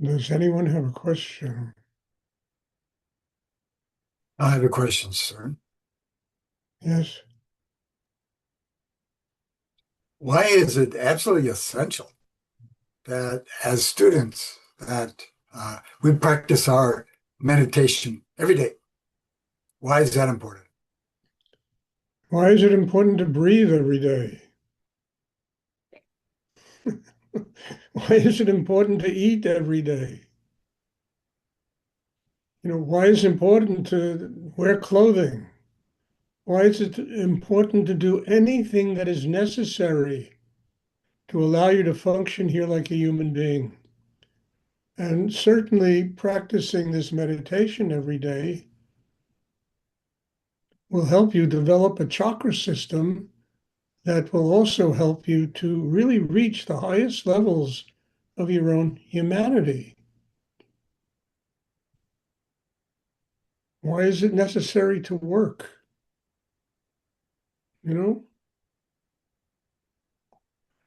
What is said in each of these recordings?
Does anyone have a question? I have a question, sir. Yes. Why is it absolutely essential that as students that we practice our meditation every day? Why is that important? Why is it important to breathe every day? Why is it important to eat every day? Why is it important to wear clothing? Why is it important to do anything that is necessary to allow you to function here like a human being? And certainly practicing this meditation every day will help you develop a chakra system that will also help you to really reach the highest levels of your own humanity. Why is it necessary to work? You know,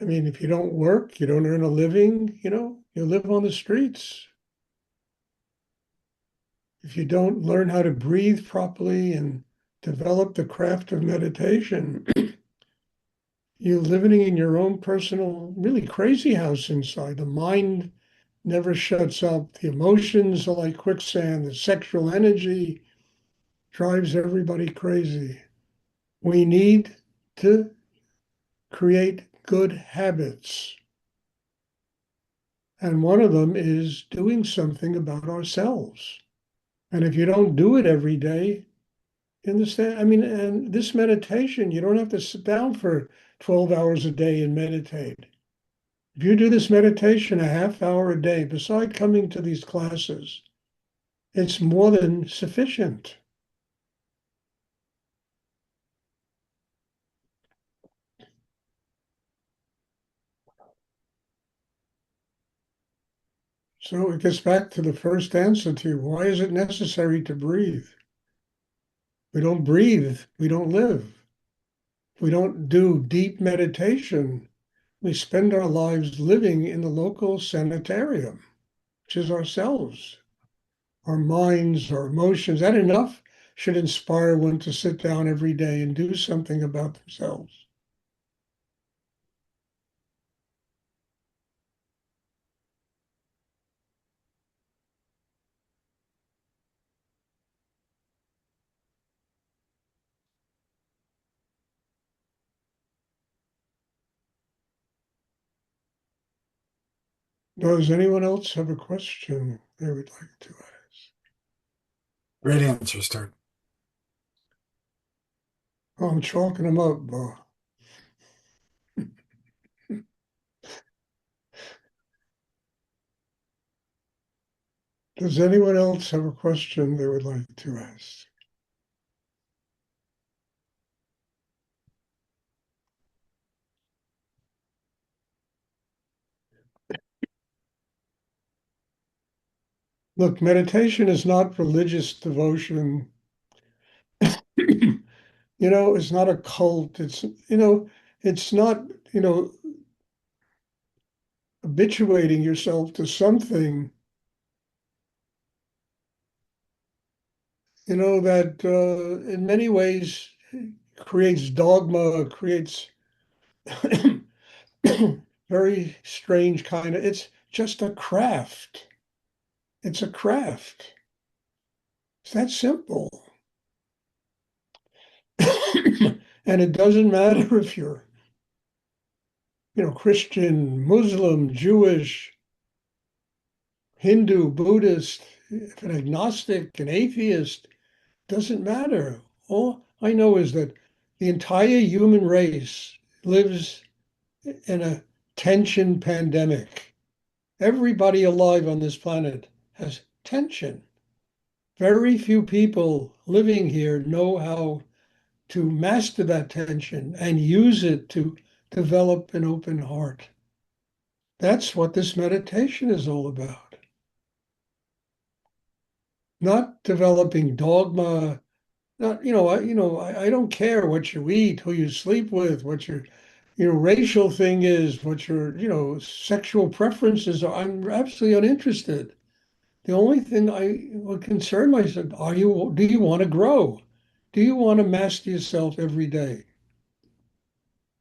I mean, if you don't work, you don't earn a living, you live on the streets. If you don't learn how to breathe properly and develop the craft of meditation, you're living in your own personal, really crazy house inside. The mind never shuts up. The emotions are like quicksand. The sexual energy drives everybody crazy. We need to create good habits. And one of them is doing something about ourselves. And if you don't do it every day, you understand? I mean, and this meditation, you don't have to sit down for 12 hours a day and meditate. If you do this meditation a half hour a day, beside coming to these classes, it's more than sufficient. So it gets back to the first answer to why is it necessary to breathe? We don't breathe, we don't live. We don't do deep meditation. We spend our lives living in the local sanitarium, which is ourselves, our minds, our emotions. That enough should inspire one to sit down every day and do something about themselves. Does anyone else have a question they would like to ask? Great answer, sir. Oh, I'm chalking them up. Does anyone else have a question they would like to ask? Look, meditation is not religious devotion. It's not a cult. It's not, habituating yourself to something, that in many ways creates dogma, creates very strange kind of, it's just a craft. It's a craft. It's that simple. And it doesn't matter if you're, Christian, Muslim, Jewish, Hindu, Buddhist, if an agnostic, an atheist, doesn't matter. All I know is that the entire human race lives in a tension pandemic. Everybody alive on this planet has tension. Very few people living here know how to master that tension and use it to develop an open heart. That's what this meditation is all about. Not developing dogma, not, I don't care what you eat, who you sleep with, what you racial thing is what your, sexual preferences are. I'm absolutely uninterested. The only thing I would concern myself, do you want to grow? Do you want to master yourself every day?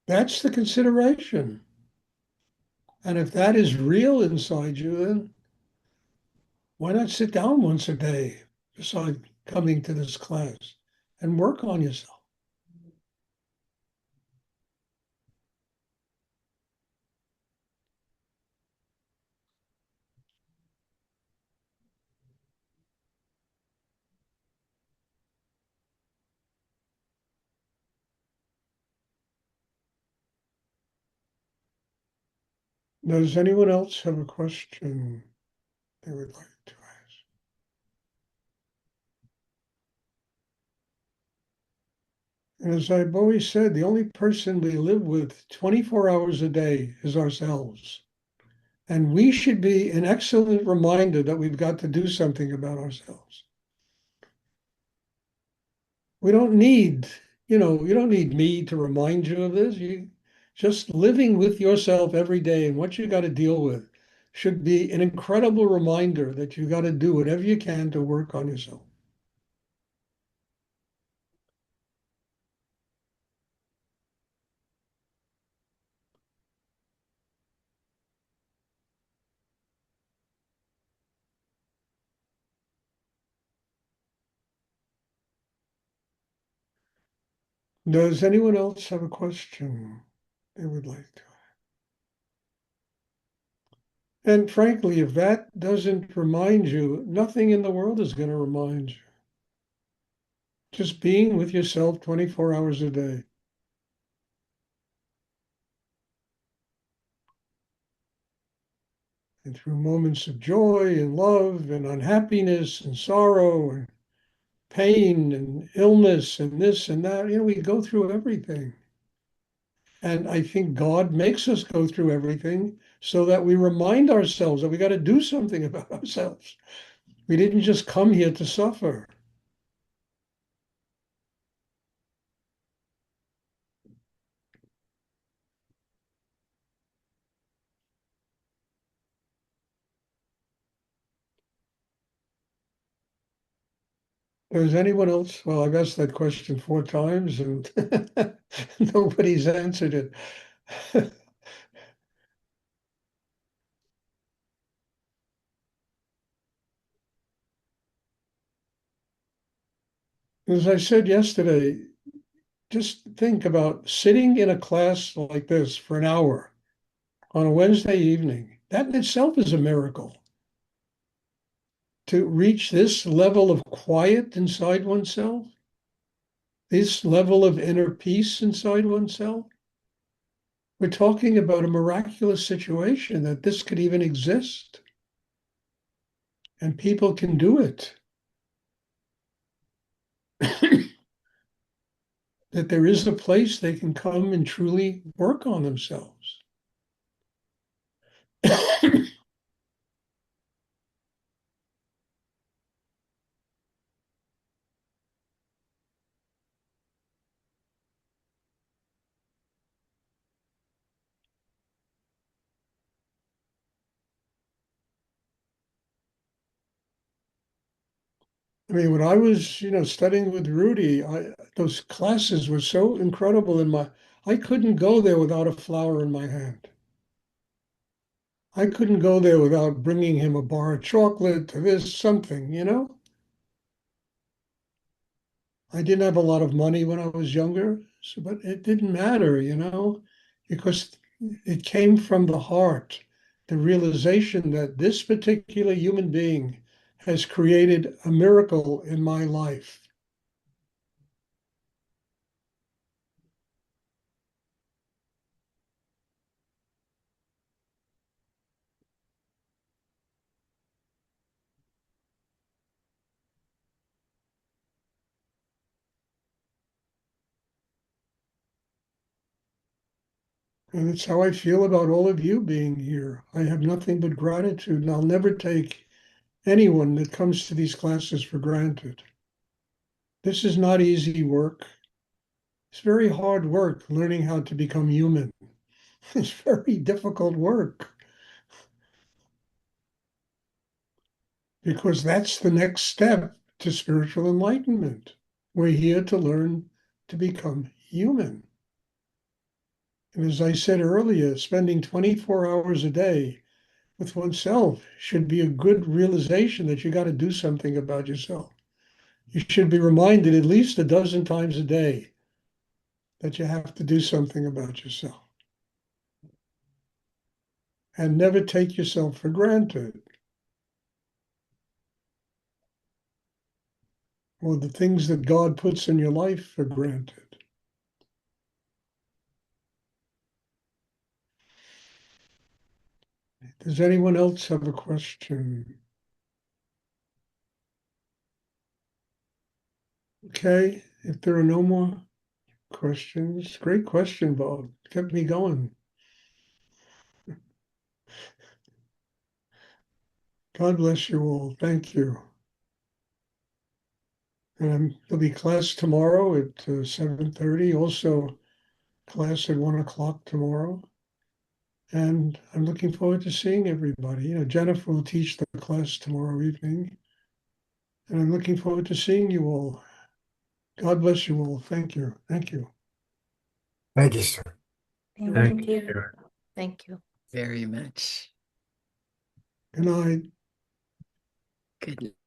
That's the consideration. And if that is real inside you, then why not sit down once a day beside coming to this class and work on yourself? Does anyone else have a question they would like to ask? And as I've always said, the only person we live with 24 hours a day is ourselves. And we should be an excellent reminder that we've got to do something about ourselves. We don't need, you don't need me to remind you of this. You just living with yourself every day and what you got to deal with should be an incredible reminder that you got to do whatever you can to work on yourself. Does anyone else have a question they would like to? And frankly, if that doesn't remind you, nothing in the world is going to remind you. Just being with yourself 24 hours a day. And through moments of joy and love and unhappiness and sorrow and pain and illness and this and that, we go through everything. And I think God makes us go through everything so that we remind ourselves that we got to do something about ourselves. We didn't just come here to suffer. Does anyone else? Well, I've asked that question 4 times and nobody's answered it. As I said yesterday, just think about sitting in a class like this for an hour on a Wednesday evening. That in itself is a miracle. To reach this level of quiet inside oneself, this level of inner peace inside oneself. We're talking about a miraculous situation that this could even exist and people can do it. That there is a place they can come and truly work on themselves. I mean, when I was, studying with Rudy, those classes were so incredible I couldn't go there without a flower in my hand. I couldn't go there without bringing him a bar of chocolate to this something. I didn't have a lot of money when I was younger, but it didn't matter, because it came from the heart, the realization that this particular human being has created a miracle in my life. And it's how I feel about all of you being here. I have nothing but gratitude, and I'll never take anyone that comes to these classes for granted. This is not easy work. It's very hard work learning how to become human. It's very difficult work because that's the next step to spiritual enlightenment. We're here to learn to become human. And as I said earlier, spending 24 hours a day with oneself should be a good realization that you got to do something about yourself. You should be reminded at least a dozen times a day that you have to do something about yourself and never take yourself for granted or the things that God puts in your life for granted. Does anyone else have a question? Okay, if there are no more questions, great question, Bob. Kept me going. God bless you all. Thank you. And there'll be class tomorrow at 7:30. Also, class at 1 o'clock tomorrow. And I'm looking forward to seeing everybody. Jennifer will teach the class tomorrow evening. And I'm looking forward to seeing you all. God bless you all. Thank you. Thank you. Thank you, sir. Thank you. Thank you very much. Good night. Good